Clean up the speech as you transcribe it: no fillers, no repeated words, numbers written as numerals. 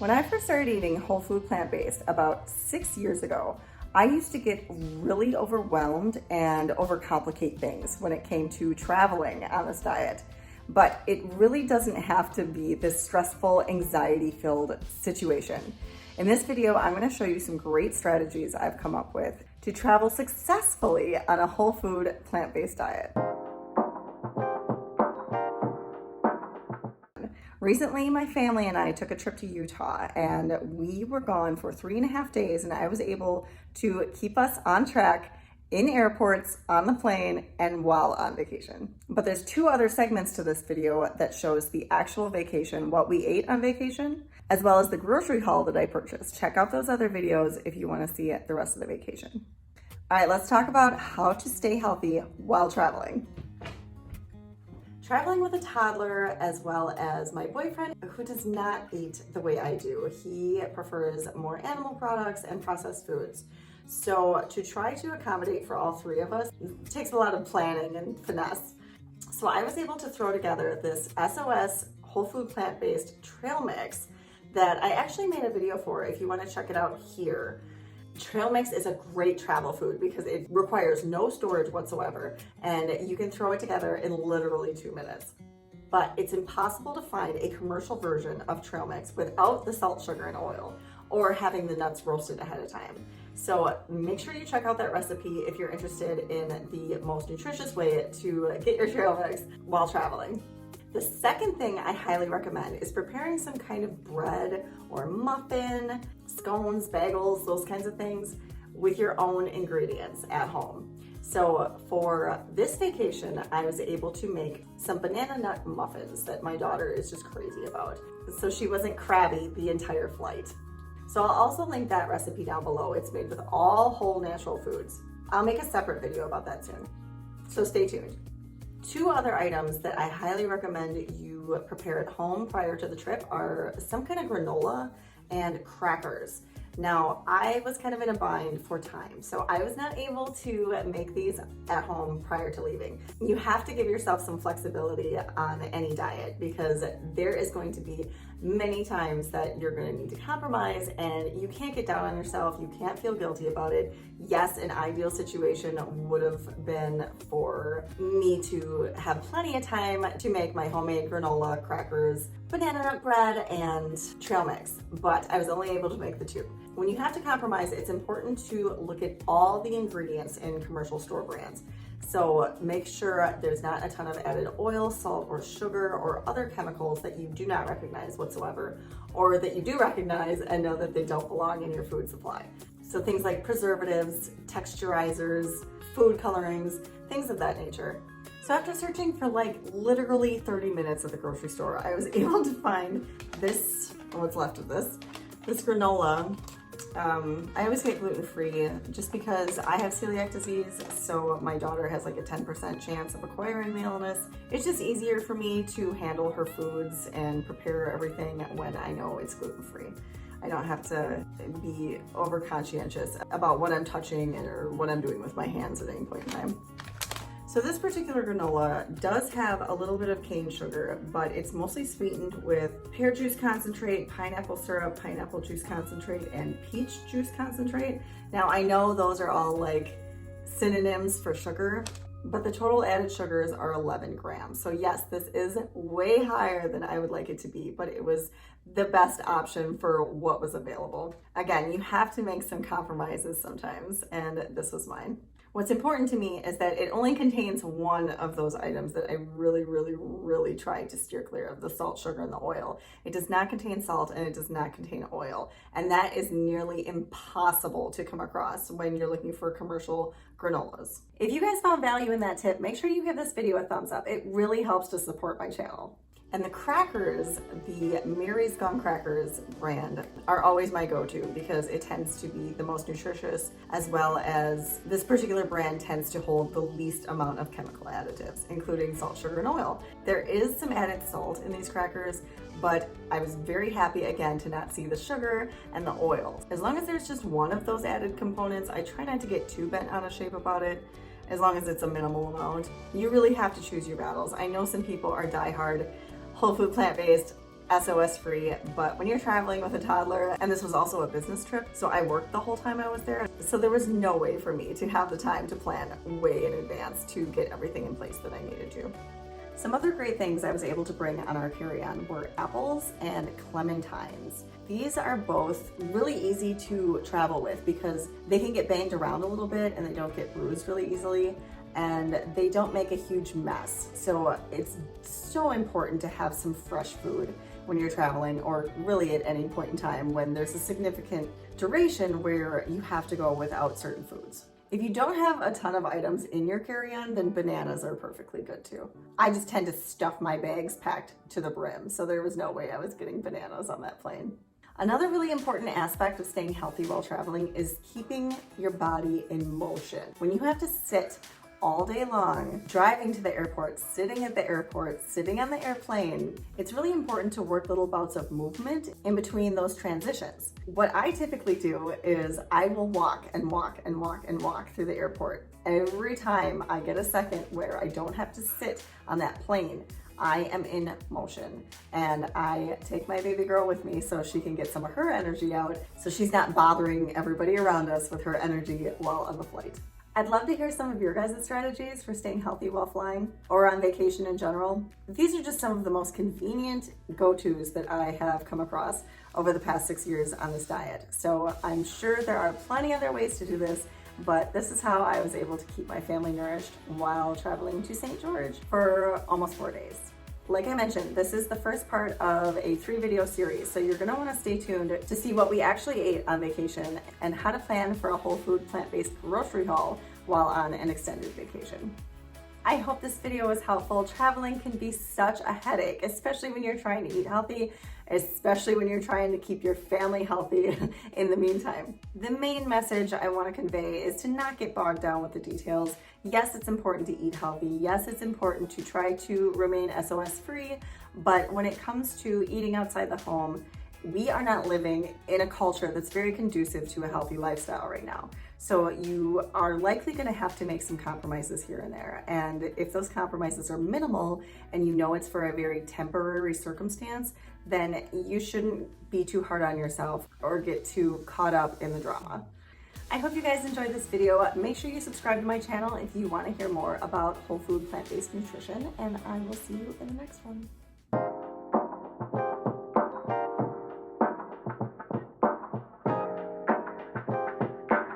When I first started eating whole food plant-based about 6 years ago, I used to get really overwhelmed and overcomplicate things when it came to traveling on this diet. But it really doesn't have to be this stressful, anxiety-filled situation. In this video, I'm going to show you some great strategies I've come up with to travel successfully on a whole food plant-based diet. Recently, my family and I took a trip to Utah and we were gone for 3.5 days, and I was able to keep us on track in airports, on the plane, and while on vacation. But there's 2 other segments to this video that shows the actual vacation, what we ate on vacation, as well as the grocery haul that I purchased. Check out those other videos if you want to see the rest of the vacation. All right, let's talk about how to stay healthy while traveling. Traveling with a toddler, as well as my boyfriend, who does not eat the way I do. He prefers more animal products and processed foods. So to try to accommodate for all 3 of us takes a lot of planning and finesse. So I was able to throw together this SOS whole food plant-based trail mix that I actually made a video for if you want to check it out here. Trail mix is a great travel food because it requires no storage whatsoever, and you can throw it together in literally 2 minutes. But it's impossible to find a commercial version of trail mix without the salt, sugar, and oil, or having the nuts roasted ahead of time. So make sure you check out that recipe if you're interested in the most nutritious way to get your trail mix while traveling. The second thing I highly recommend is preparing some kind of bread or muffin, scones, bagels, those kinds of things with your own ingredients at home. So for this vacation, I was able to make some banana nut muffins that my daughter is just crazy about. So she wasn't crabby the entire flight. So I'll also link that recipe down below. It's made with all whole natural foods. I'll make a separate video about that soon. So stay tuned. 2 other items that I highly recommend you prepare at home prior to the trip are some kind of granola and crackers. Now, I was kind of in a bind for time, so I was not able to make these at home prior to leaving. You have to give yourself some flexibility on any diet because there is going to be many times that you're going to need to compromise, and you can't get down on yourself. You can't feel guilty about it. Yes, an ideal situation would have been for me to have plenty of time to make my homemade granola, crackers, banana nut bread, and trail mix, but I was only able to make the 2. When you have to compromise, it's important to look at all the ingredients in commercial store brands. So make sure there's not a ton of added oil, salt, or sugar, or other chemicals that you do not recognize whatsoever, or that you do recognize and know that they don't belong in your food supply. So things like preservatives, texturizers, food colorings, things of that nature. So after searching for like literally 30 minutes at the grocery store, I was able to find this, what's left of this granola. I always get gluten-free just because I have celiac disease, so my daughter has like a 10% chance of acquiring the illness. It's just easier for me to handle her foods and prepare everything when I know it's gluten-free. I don't have to be over conscientious about what I'm touching or what I'm doing with my hands at any point in time. So this particular granola does have a little bit of cane sugar, but it's mostly sweetened with pear juice concentrate, pineapple syrup, pineapple juice concentrate, and peach juice concentrate. Now I know those are all like synonyms for sugar, but the total added sugars are 11 grams. So yes, this is way higher than I would like it to be, but it was the best option for what was available. Again, you have to make some compromises sometimes, and this was mine. What's important to me is that it only contains one of those items that I really try to steer clear of, the salt, sugar, and the oil. It does not contain salt and it does not contain oil. And that is nearly impossible to come across when you're looking for commercial granolas. If you guys found value in that tip, make sure you give this video a thumbs up. It really helps to support my channel. And the crackers, the Mary's Gum Crackers brand, are always my go-to because it tends to be the most nutritious, as well as this particular brand tends to hold the least amount of chemical additives, including salt, sugar, and oil. There is some added salt in these crackers, but I was very happy again to not see the sugar and the oil. As long as there's just one of those added components, I try not to get too bent out of shape about it, as long as it's a minimal amount. You really have to choose your battles. I know some people are diehard whole food plant-based SOS-free, but when you're traveling with a toddler, and this was also a business trip, so I worked the whole time I was there, so there was no way for me to have the time to plan way in advance to get everything in place that I needed to. Some other great things I was able to bring on our carry-on were apples and clementines. These are both really easy to travel with because they can get banged around a little bit and they don't get bruised really easily, and they don't make a huge mess. So it's so important to have some fresh food when you're traveling, or really at any point in time when there's a significant duration where you have to go without certain foods. If you don't have a ton of items in your carry-on, then bananas are perfectly good too. I just tend to stuff my bags packed to the brim, so there was no way I was getting bananas on that plane. Another really important aspect of staying healthy while traveling is keeping your body in motion. When you have to sit all day long, driving to the airport, sitting at the airport, sitting on the airplane, it's really important to work little bouts of movement in between those transitions. What I typically do is I will walk and walk and walk and walk through the airport. Every time I get a second where I don't have to sit on that plane, I am in motion, and I take my baby girl with me so she can get some of her energy out, so she's not bothering everybody around us with her energy while on the flight. I'd love to hear some of your guys' strategies for staying healthy while flying or on vacation in general. These are just some of the most convenient go-tos that I have come across over the past 6 years on this diet. So I'm sure there are plenty other ways to do this, but this is how I was able to keep my family nourished while traveling to St. George for almost 4 days. Like I mentioned, this is the first part of a 3-video series, so you're gonna wanna stay tuned to see what we actually ate on vacation and how to plan for a whole food plant-based grocery haul while on an extended vacation. I hope this video was helpful. Traveling can be such a headache, especially when you're trying to eat healthy, especially when you're trying to keep your family healthy in the meantime. The main message I want to convey is to not get bogged down with the details. Yes, it's important to eat healthy. Yes, it's important to try to remain SOS-free, but when it comes to eating outside the home, we are not living in a culture that's very conducive to a healthy lifestyle right now. So you are likely going to have to make some compromises here and there. And if those compromises are minimal and you know it's for a very temporary circumstance, then you shouldn't be too hard on yourself or get too caught up in the drama. I hope you guys enjoyed this video. Make sure you subscribe to my channel if you want to hear more about whole food plant-based nutrition, and I will see you in the next one.